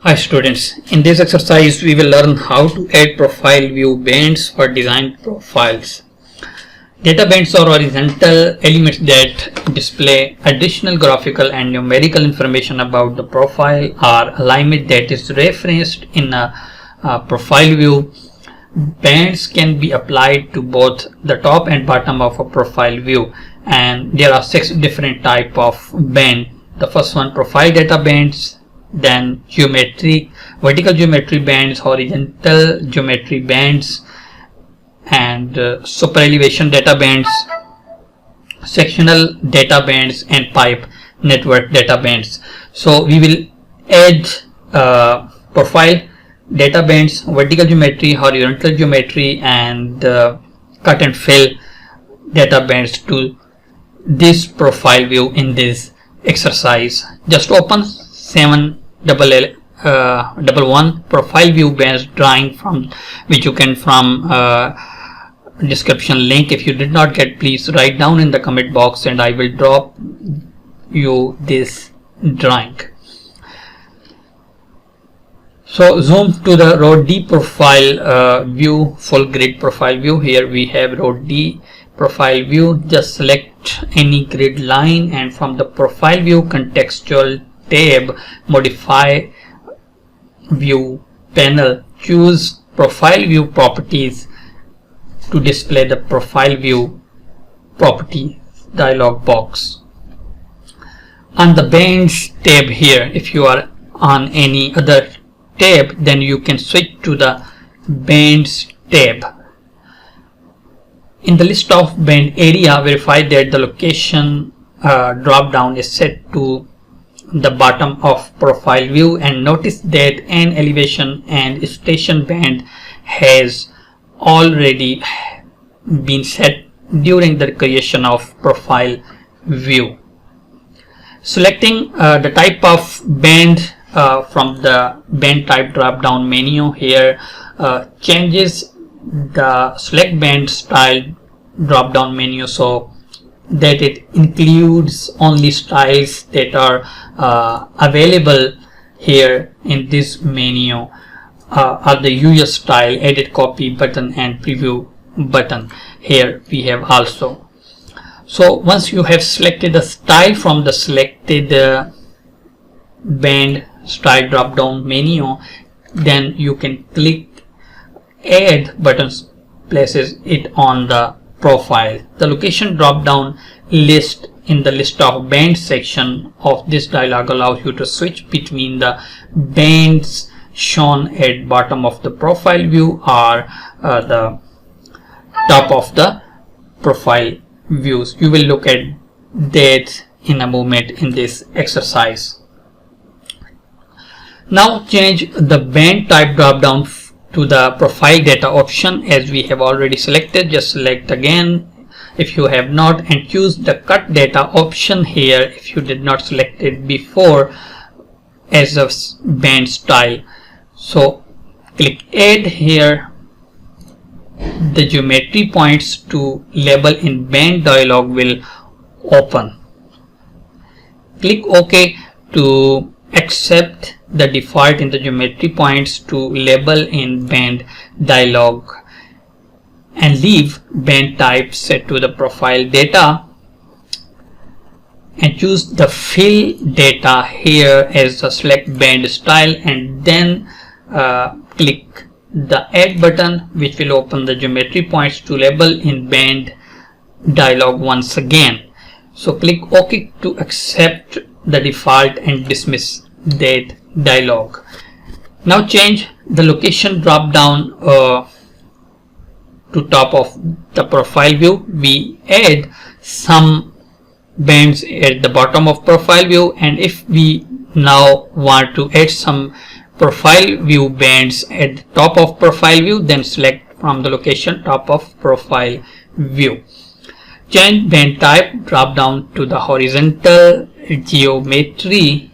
Hi students, in this exercise we will learn how to add profile view bands for design profiles. Data bands are horizontal elements that display additional graphical and numerical information about the profile or alignment that is referenced in a profile view. Bands can be applied to both the top and bottom of a profile view, and there are 6 different types of band. The first one, profile data bands, then vertical geometry bands, horizontal geometry bands, and superelevation data bands, sectional data bands, and pipe network data bands. So we will add profile data bands, vertical geometry, horizontal geometry, and cut and fill data bands to this profile view in this exercise. Just open 711 profile view bands drawing from which you can from description link. If you did not get, please write down in the comment box and I will drop you this drawing. So zoom to the row D profile view, full grid profile view. Here we have row D profile view. Just select any grid line and from the profile view contextual tab, modify view panel, choose profile view properties to display the profile view property dialog box. On the bands tab here, if you are on any other tab, then you can switch to the bands tab. In the list of band area, verify that the location drop down is set to the bottom of profile view, and notice that an elevation and station band has already been set during the creation of profile view. Selecting the type of band from the band type drop down menu here changes the select band style drop down menu so that it includes only styles that are available here in this menu are the US style, edit copy button, and preview button. Here we have also. So once you have selected the style from the selected band style drop down menu, then you can click add buttons, places it on the profile. The location drop down list in the list of bands section of this dialog allows you to switch between the bands shown at bottom of the profile view or the top of the profile views. You will look at that in a moment in this exercise. Now change the band type drop down to the profile data option as we have already selected. Just select again if you have not and choose the cut data option here if you did not select it before as a band style. So click add here. The geometry points to label in band dialog will open. Click OK to accept the default in the geometry points to label in band dialog and leave band type set to the profile data and choose the fill data here as a select band style, and then click the add button which will open the geometry points to label in band dialog once again. So click OK to accept the default and dismiss that dialog. Now change the location drop down to top of the profile view. We add some bands at the bottom of profile view, and if we now want to add some profile view bands at the top of profile view, then select from the location top of profile view. Change band type drop down to the horizontal geometry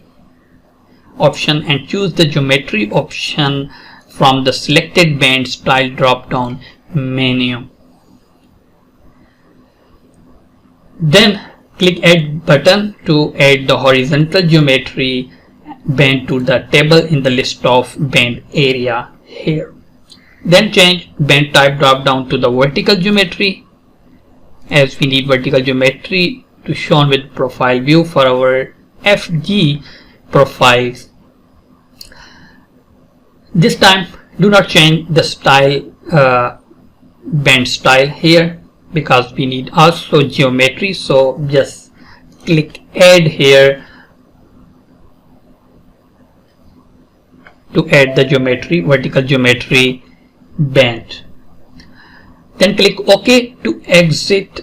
option and choose the geometry option from the selected band style drop down menu. Then click add button to add the horizontal geometry band to the table in the list of band area here. Then change band type drop down to the vertical geometry, as we need vertical geometry to shown with profile view for our FG profiles. This time do not change the style, band style here, because we need also geometry. So just click add here to add the geometry, vertical geometry band. Then click OK to exit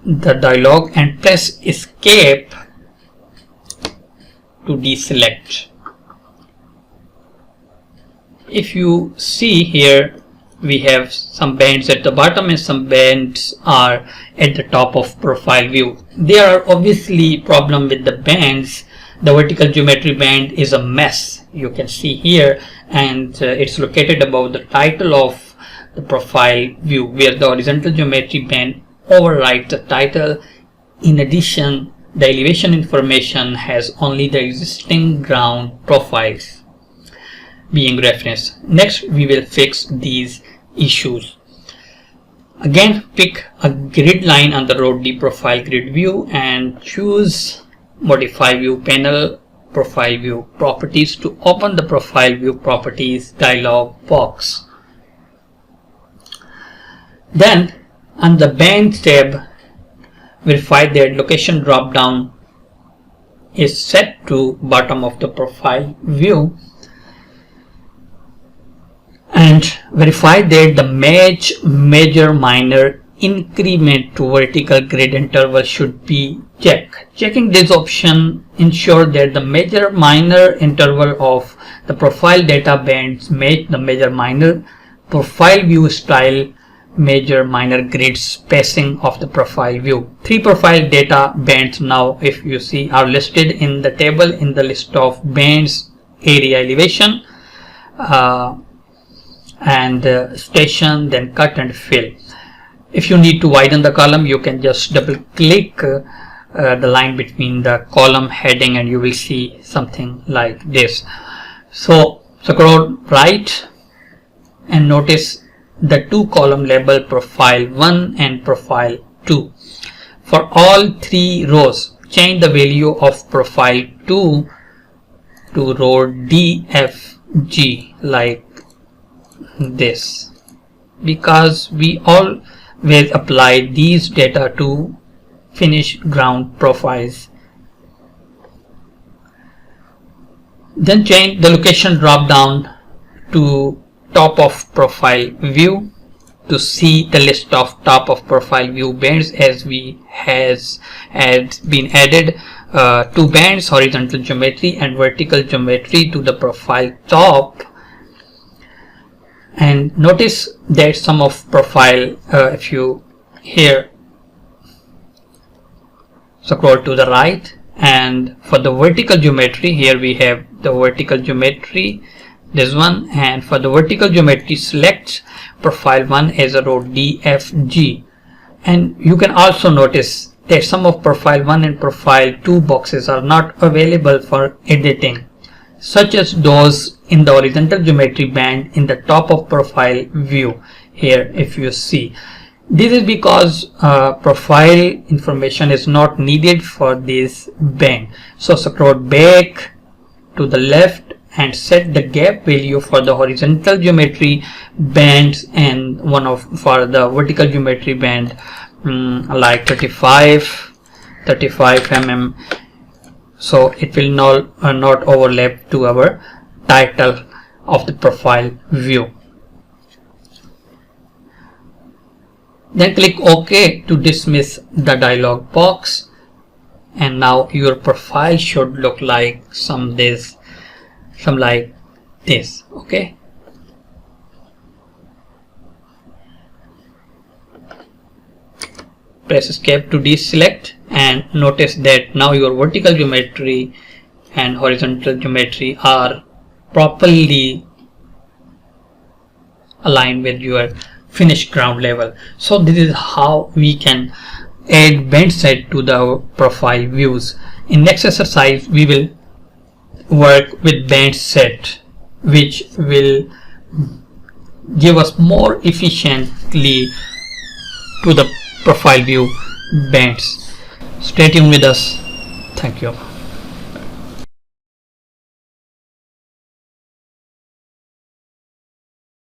the dialog and press escape to deselect. If you see here, we have some bands at the bottom and some bands are at the top of profile view. There are obviously problem with the bands. The vertical geometry band is a mess, you can see here, and it's located above the title of the profile view, where the horizontal geometry band overrides the title. In addition, the elevation information has only the existing ground profiles being referenced. Next, we will fix these issues. Again, pick a grid line on the road D profile grid view and choose modify view panel, profile view properties to open the profile view properties dialog box. Then on the band tab, verify that location drop down is set to bottom of the profile view, and verify that the match major minor increment to vertical grid interval should be checked. Checking this option ensure that the major minor interval of the profile data bands match the major minor profile view style major minor grid spacing of the profile view. 3 profile data bands now, if you see, are listed in the table in the list of bands area elevation and station, then cut and fill. If you need to widen the column, you can just double click the line between the column heading and you will see something like this. So scroll right and notice the 2 column label profile 1 and profile 2. For all 3 rows, change the value of profile 2 to row DFG like this, because we always apply these data to finish ground profiles. Then change the location drop down to top of profile view to see the list of top of profile view bands, as we has been added 2 bands, horizontal geometry and vertical geometry, to the profile top. And notice that some of profile, if you here scroll to the right, and for the vertical geometry, here we have the vertical geometry, this one, and for the vertical geometry select profile 1 as a row DFG. And you can also notice that some of profile 1 and profile 2 boxes are not available for editing, such as those in the horizontal geometry band in the top of profile view. Here if you see, this is because profile information is not needed for this band. So scroll back to the left and set the gap value for the horizontal geometry bands and for the vertical geometry band like 35 mm, so it will not overlap to our title of the profile view. Then click OK to dismiss the dialog box, and now your profile should look like some like this. Okay, press escape to deselect, and notice that now your vertical geometry and horizontal geometry are properly aligned with your finished ground level. So this is how we can add band set to the profile views. In next exercise we will work with band set, which will give us more efficiently to the profile view bands. Stay tuned with us. Thank you.